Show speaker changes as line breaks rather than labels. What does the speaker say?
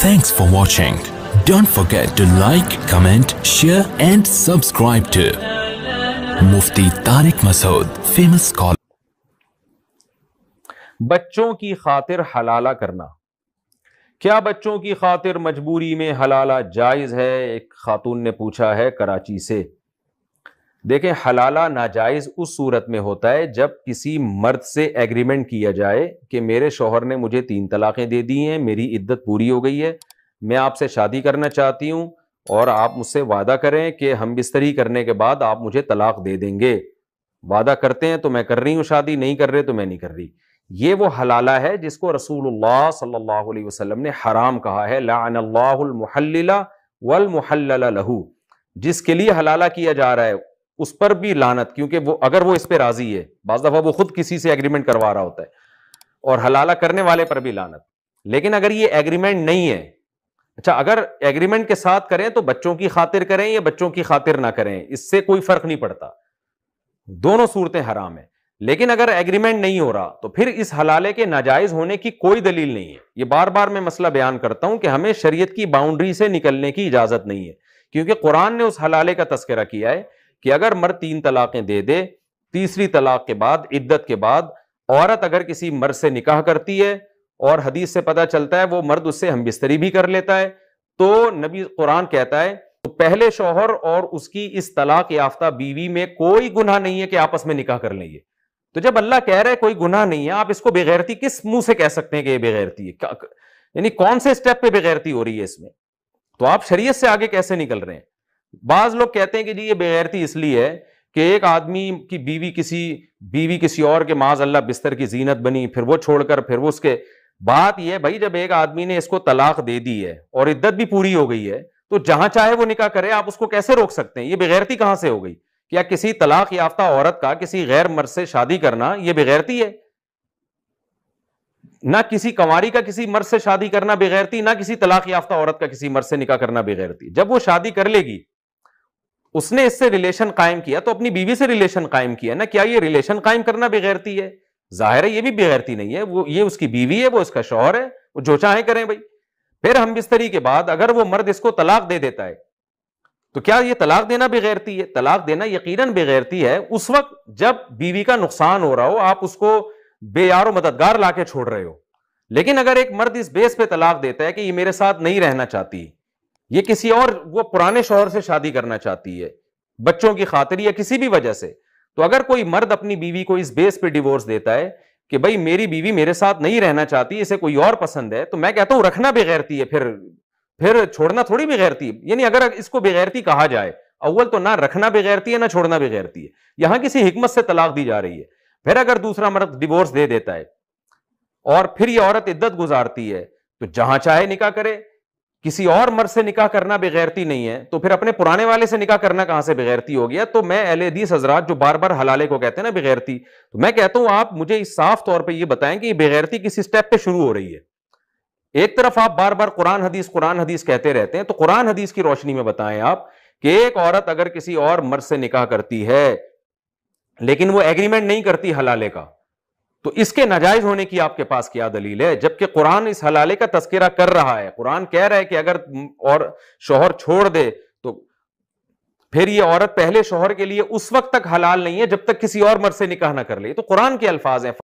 Thanks for watching. Don't forget to like, comment, share and subscribe to Mufti Tariq Masood, famous scholar.
بچوں کی خاطر حلالہ کرنا. کیا بچوں کی خاطر مجبوری میں حلالہ جائز ہے؟ ایک خاتون نے پوچھا ہے کراچی سے. دیکھیں، حلالہ ناجائز اس صورت میں ہوتا ہے جب کسی مرد سے ایگریمنٹ کیا جائے کہ میرے شوہر نے مجھے 3 طلاقیں دے دی ہیں، میری عدت پوری ہو گئی ہے، میں آپ سے شادی کرنا چاہتی ہوں اور آپ مجھ سے وعدہ کریں کہ ہم بستری کرنے کے بعد آپ مجھے طلاق دے دیں گے. وعدہ کرتے ہیں تو میں کر رہی ہوں شادی، نہیں کر رہے تو میں نہیں کر رہی. یہ وہ حلالہ ہے جس کو رسول اللہ صلی اللہ علیہ وسلم نے حرام کہا ہے. لعن اللہ المحلل والمحلل لہ. جس کے لیے حلالہ کیا جا رہا ہے اس پر بھی لعنت، کیونکہ وہ اگر وہ اس پہ راضی ہے، بعض دفعہ وہ خود کسی سے ایگریمنٹ کروا رہا ہوتا ہے، اور حلالہ کرنے والے پر بھی لعنت. لیکن اگر یہ ایگریمنٹ نہیں ہے، اچھا اگر ایگریمنٹ کے ساتھ کریں تو بچوں کی خاطر کریں یا بچوں کی خاطر نہ کریں، اس سے کوئی فرق نہیں پڑتا، دونوں صورتیں حرام ہیں. لیکن اگر ایگریمنٹ نہیں ہو رہا تو پھر اس حلالے کے ناجائز ہونے کی کوئی دلیل نہیں ہے. یہ بار بار میں مسئلہ بیان کرتا ہوں کہ ہمیں شریعت کی باؤنڈری سے نکلنے کی اجازت نہیں ہے، کیونکہ قرآن نے اس حلالے کا تذکرہ کیا ہے کہ اگر مرد 3 طلاقیں دے دے، تیسری طلاق کے بعد، عدت کے بعد عورت اگر کسی مرد سے نکاح کرتی ہے اور حدیث سے پتہ چلتا ہے وہ مرد اس سے ہم بستری بھی کر لیتا ہے، تو نبی قرآن کہتا ہے تو پہلے شوہر اور اس کی اس طلاق یافتہ بیوی میں کوئی گناہ نہیں ہے کہ آپس میں نکاح کر لیں. تو جب اللہ کہہ رہے کوئی گناہ نہیں ہے، آپ اس کو بغیرتی کس منہ سے کہہ سکتے ہیں کہ یہ بغیرتی ہے؟ یعنی کون سے سٹیپ پہ بغیرتی ہو رہی ہے اس میں؟ تو آپ شریعت سے آگے کیسے نکل رہے ہیں؟ بعض لوگ کہتے ہیں کہ جی یہ بغیرتی اس لیے ہے کہ ایک آدمی کی بیوی کسی اور کے معاذ اللہ بستر کی زینت بنی، پھر وہ چھوڑ کر پھر وہ اس کے. بات یہ ہے بھائی، جب ایک آدمی نے اس کو طلاق دے دی ہے اور عدت بھی پوری ہو گئی ہے تو جہاں چاہے وہ نکاح کرے، آپ اس کو کیسے روک سکتے ہیں؟ یہ بغیرتی کہاں سے ہو گئی؟ کیا کسی طلاق یافتہ عورت کا کسی غیر مرد سے شادی کرنا یہ بغیرتی ہے؟ نہ کسی کنواری کا کسی مرد سے شادی کرنا بغیرتی، نہ کسی طلاق یافتہ عورت کا کسی مرد سے نکاح کرنا بغیرتی. جب وہ شادی کر لے گی، اس نے اس سے ریلیشن قائم کیا تو اپنی بیوی سے ریلیشن قائم کیا نا. کیا یہ ریلیشن قائم کرنا بغیرتی ہے؟ ظاہر ہے یہ بھی بغیرتی نہیں ہے. وہ یہ اس کی بیوی ہے، وہ اس کا شوہر ہے، وہ جو چاہیں کریں بھائی. پھر ہم بستری کے بعد اگر وہ مرد اس کو طلاق دے دیتا ہے تو کیا یہ طلاق دینا بغیرتی ہے؟ طلاق دینا یقیناً بغیرتی ہے اس وقت جب بیوی کا نقصان ہو رہا ہو، آپ اس کو بے یار و مددگار لا کے چھوڑ رہے ہو. لیکن اگر ایک مرد اس بیس پہ طلاق دیتا ہے کہ یہ میرے ساتھ نہیں رہنا چاہتی، یہ کسی اور وہ پرانے شوہر سے شادی کرنا چاہتی ہے بچوں کی خاطر یا کسی بھی وجہ سے، تو اگر کوئی مرد اپنی بیوی کو اس بیس پہ ڈیورس دیتا ہے کہ بھائی میری بیوی میرے ساتھ نہیں رہنا چاہتی، اسے کوئی اور پسند ہے، تو میں کہتا ہوں رکھنا بغیرتی ہے، پھر چھوڑنا تھوڑی بغیرتی ہے. یعنی اگر اس کو بغیرتی کہا جائے، اول تو نہ رکھنا بغیرتی ہے نہ چھوڑنا بغیرتی ہے، یہاں کسی حکمت سے طلاق دی جا رہی ہے. پھر اگر دوسرا مرد ڈیورس دے دیتا ہے اور پھر یہ عورت عدت گزارتی ہے تو جہاں چاہے نکاح کرے، کسی اور مرد سے نکاح کرنا بغیرتی نہیں ہے، تو پھر اپنے پرانے والے سے نکاح کرنا کہاں سے بغیرتی ہو گیا؟ تو میں اہل حدیث حضرات جو بار بار حلالے کو کہتے ہیں نا بغیرتی، تو میں کہتا ہوں آپ مجھے اس صاف طور پہ یہ بتائیں کہ یہ بغیرتی کسی سٹیپ پہ شروع ہو رہی ہے. ایک طرف آپ بار بار قرآن حدیث کہتے رہتے ہیں، تو قرآن حدیث کی روشنی میں بتائیں آپ کہ ایک عورت اگر کسی اور مرد سے نکاح کرتی ہے لیکن وہ ایگریمنٹ نہیں کرتی حلالے کا، تو اس کے ناجائز ہونے کی آپ کے پاس کیا دلیل ہے؟ جبکہ قرآن اس حلالے کا تذکرہ کر رہا ہے. قرآن کہہ رہا ہے کہ اگر اور شوہر چھوڑ دے تو پھر یہ عورت پہلے شوہر کے لیے اس وقت تک حلال نہیں ہے جب تک کسی اور مرد سے نکاح نہ کر لے. تو قرآن کے الفاظ ہیں.